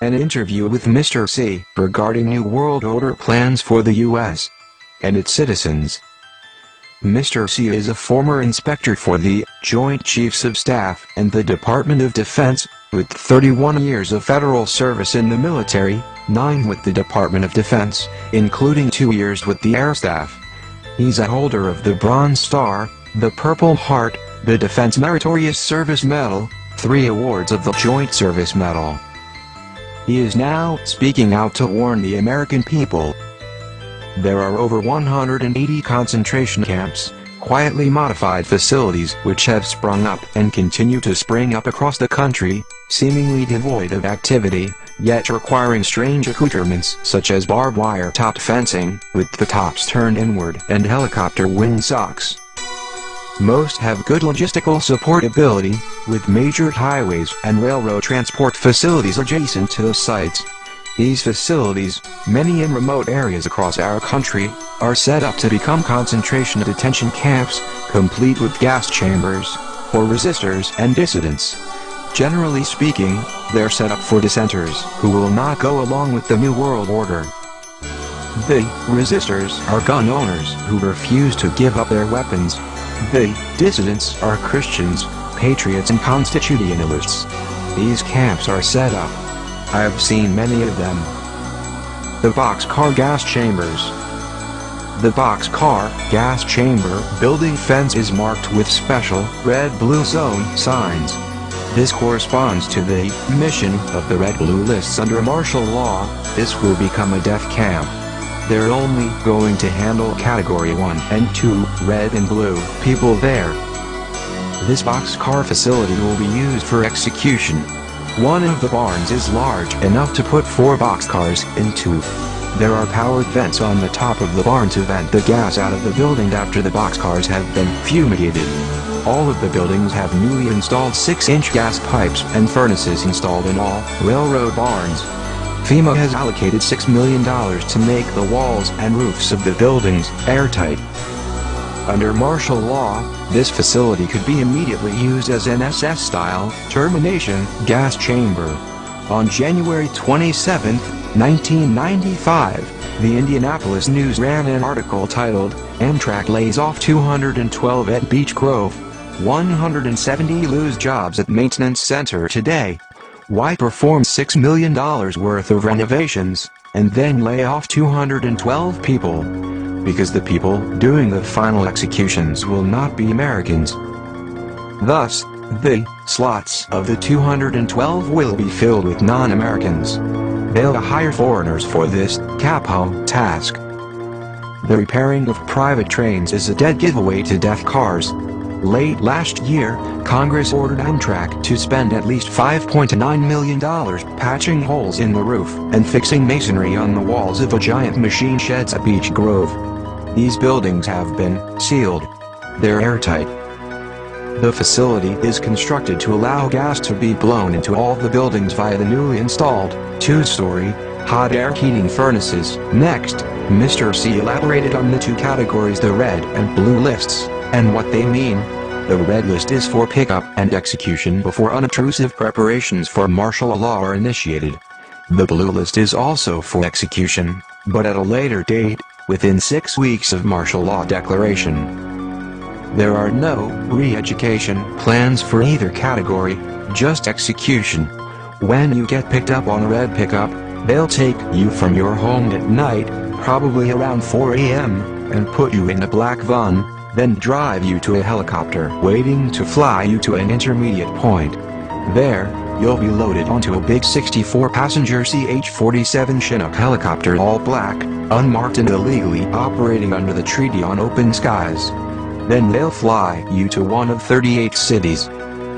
An interview with Mr. C regarding New World Order plans for the U.S. and its citizens. Mr. C is a former inspector for the Joint Chiefs of Staff and the Department of Defense, with 31 years of federal service in the military, 9 with the Department of Defense, including 2 years with the Air Staff. He's a holder of the Bronze Star, the Purple Heart, the Defense Meritorious Service Medal, 3 awards of the Joint Service Medal. He is now speaking out to warn the American people. There are over 180 concentration camps, quietly modified facilities which have sprung up and continue to spring up across the country, seemingly devoid of activity, yet requiring strange accoutrements such as barbed wire topped fencing, with the tops turned inward, and helicopter windsocks. Most have good logistical support ability, with major highways and railroad transport facilities adjacent to the sites. These facilities, many in remote areas across our country, are set up to become concentration detention camps, complete with gas chambers for resistors and dissidents. Generally speaking, they're set up for dissenters who will not go along with the New World Order. The resistors are gun owners who refuse to give up their weapons. The dissidents are Christians, patriots and constitutionalists. These camps are set up. I have seen many of them. The boxcar gas chambers. The boxcar gas chamber building fence is marked with special red-blue zone signs. This corresponds to the mission of the red-blue lists under martial law. This will become a death camp. They're only going to handle Category 1 and 2 red and blue people there. This boxcar facility will be used for execution. One of the barns is large enough to put 4 boxcars into. There are powered vents on the top of the barn to vent the gas out of the building after the boxcars have been fumigated. All of the buildings have newly installed 6-inch gas pipes and furnaces installed in all railroad barns. FEMA has allocated $6 million to make the walls and roofs of the buildings airtight. Under martial law, this facility could be immediately used as an SS-style termination gas chamber. On January 27, 1995, the Indianapolis News ran an article titled, "Amtrak Lays Off 212 at Beech Grove. 170 Lose Jobs at Maintenance Center Today. Why perform $6 million worth of renovations, and then lay off 212 people? Because the people doing the final executions will not be Americans. Thus, the slots of the 212 will be filled with non-Americans. They'll hire foreigners for this capo task. The repairing of private trains is a dead giveaway to death cars. Late last year, Congress ordered Amtrak to spend at least $5.9 million patching holes in the roof and fixing masonry on the walls of a giant machine sheds at Beech Grove. These buildings have been sealed. They're airtight. The facility is constructed to allow gas to be blown into all the buildings via the newly installed 2-story hot air heating furnaces. Next, Mr. C elaborated on the 2 categories, the red and blue lists, and what they mean. The red list is for pickup and execution before unobtrusive preparations for martial law are initiated. The blue list is also for execution, but at a later date, within 6 weeks of martial law declaration. There are no re-education plans for either category, just execution. When you get picked up on a red pickup, they'll take you from your home at night, probably around 4 a.m., and put you in a black van, then drive you to a helicopter waiting to fly you to an intermediate point. There, you'll be loaded onto a big 64-passenger CH-47 Chinook helicopter, all black, unmarked and illegally operating under the treaty on open skies. Then they'll fly you to one of 38 cities.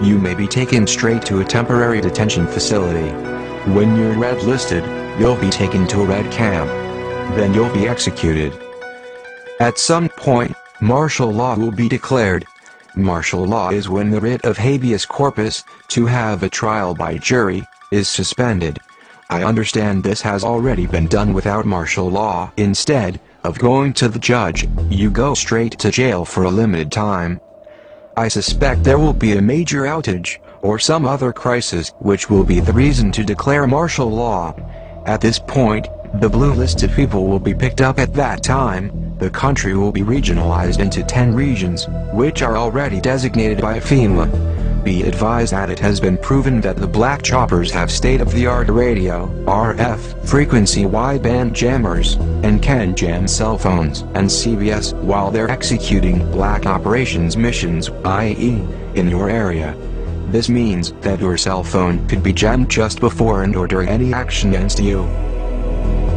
You may be taken straight to a temporary detention facility. When you're red listed, you'll be taken to a red camp. Then you'll be executed. At some point, martial law will be declared. Martial law is when the writ of habeas corpus, to have a trial by jury, is suspended. I understand this has already been done without martial law. Instead of going to the judge, you go straight to jail for a limited time. I suspect there will be a major outage, or some other crisis which will be the reason to declare martial law. At this point, the blue-listed people will be picked up at that time. The country will be regionalized into 10 regions, which are already designated by FEMA. Be advised that it has been proven that the black choppers have state-of-the-art radio, RF, frequency wideband jammers, and can jam cell phones and CBS while they're executing black operations missions, i.e., in your area. This means that your cell phone could be jammed just before and or during any action against you.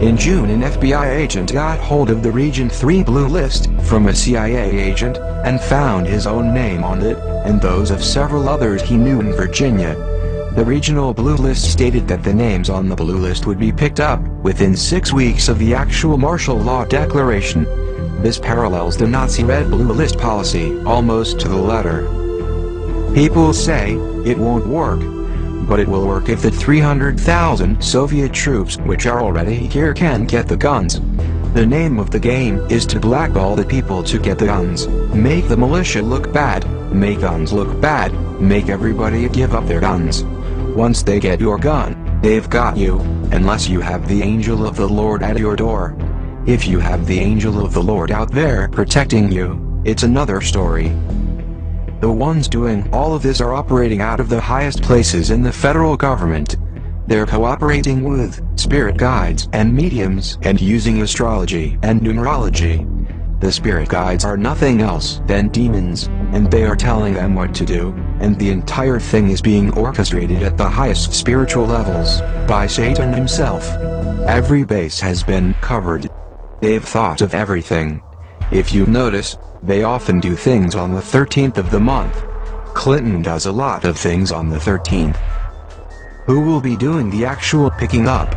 In June, an FBI agent got hold of the Region 3 Blue List from a CIA agent and found his own name on it, and those of several others he knew in Virginia. The Regional Blue List stated that the names on the Blue List would be picked up within 6 weeks of the actual martial law declaration. This parallels the Nazi Red Blue List policy almost to the letter. People say it won't work. But it will work if the 300,000 Soviet troops which are already here can get the guns. The name of the game is to blackball the people to get the guns, make the militia look bad, make guns look bad, make everybody give up their guns. Once they get your gun, they've got you, unless you have the angel of the Lord at your door. If you have the angel of the Lord out there protecting you, it's another story. The ones doing all of this are operating out of the highest places in the federal government. They're cooperating with spirit guides and mediums and using astrology and numerology. The spirit guides are nothing else than demons, and they are telling them what to do, and the entire thing is being orchestrated at the highest spiritual levels by Satan himself. Every base has been covered. They've thought of everything. If you notice, they often do things on the 13th of the month. Clinton does a lot of things on the 13th. Who will be doing the actual picking up?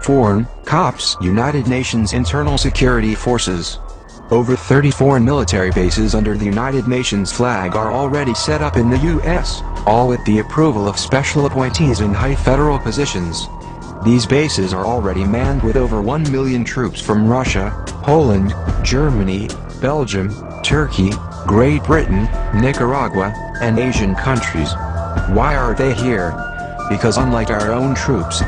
Foreign cops. United Nations Internal Security Forces. Over 30 foreign military bases under the United Nations flag are already set up in the U.S., all with the approval of special appointees in high federal positions. These bases are already manned with over 1 million troops from Russia, Poland, Germany, Belgium, Turkey, Great Britain, Nicaragua, and Asian countries. Why are they here? Because unlike our own troops,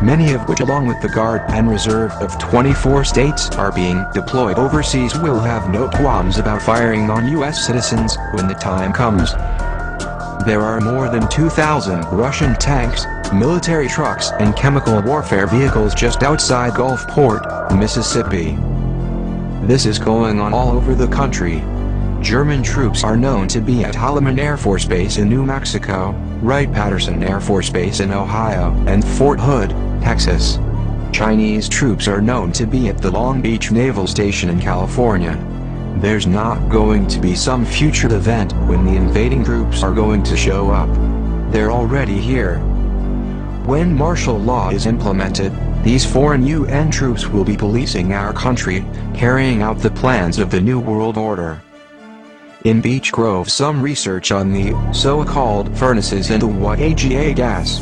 many of which along with the Guard and Reserve of 24 states are being deployed overseas, will have no qualms about firing on U.S. citizens when the time comes. There are more than 2,000 Russian tanks, military trucks and chemical warfare vehicles just outside Gulfport, Mississippi. This is going on all over the country. German troops are known to be at Holloman Air Force Base in New Mexico, Wright-Patterson Air Force Base in Ohio, and Fort Hood, Texas. Chinese troops are known to be at the Long Beach Naval Station in California. There's not going to be some future event when the invading troops are going to show up. They're already here. When martial law is implemented, these foreign UN troops will be policing our country, carrying out the plans of the New World Order. In Beech Grove, some research on the so-called furnaces and the AGA gas.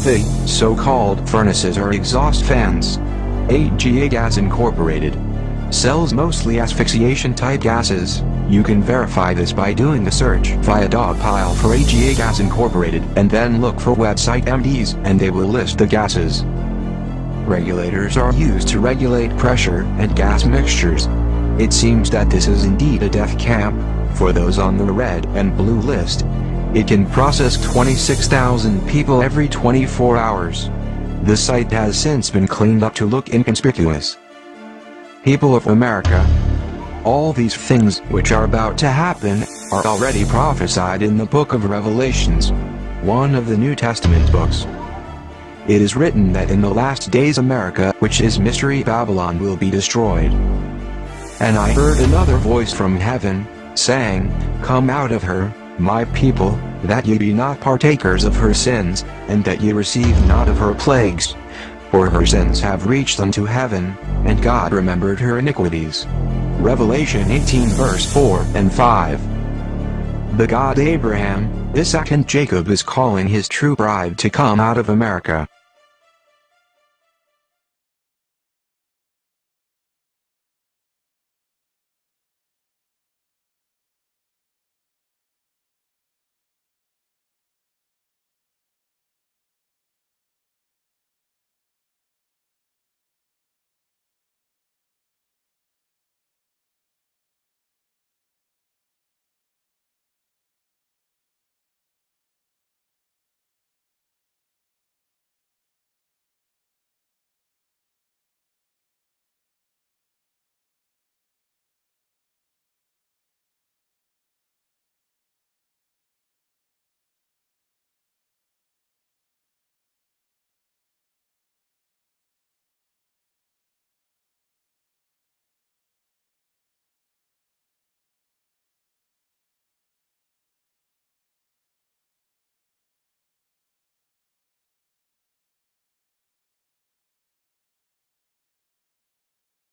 The so-called furnaces are exhaust fans. AGA Gas Incorporated sells mostly asphyxiation-type gases. You can verify this by doing a search via Dogpile for AGA Gas Incorporated and then look for website MDs and they will list the gases. Regulators are used to regulate pressure and gas mixtures. It seems that this is indeed a death camp for those on the red and blue list. It can process 26,000 people every 24 hours. The site has since been cleaned up to look inconspicuous. People of America, all these things which are about to happen are already prophesied in the book of Revelations, one of the New Testament books. It is written that in the last days America, which is Mystery Babylon, will be destroyed. And I heard another voice from heaven, saying, Come out of her, my people, that ye be not partakers of her sins, and that ye receive not of her plagues. For her sins have reached unto heaven, and God remembered her iniquities. Revelation 18 verse 4 and 5. The God Abraham, Isaac and Jacob is calling his true bride to come out of America.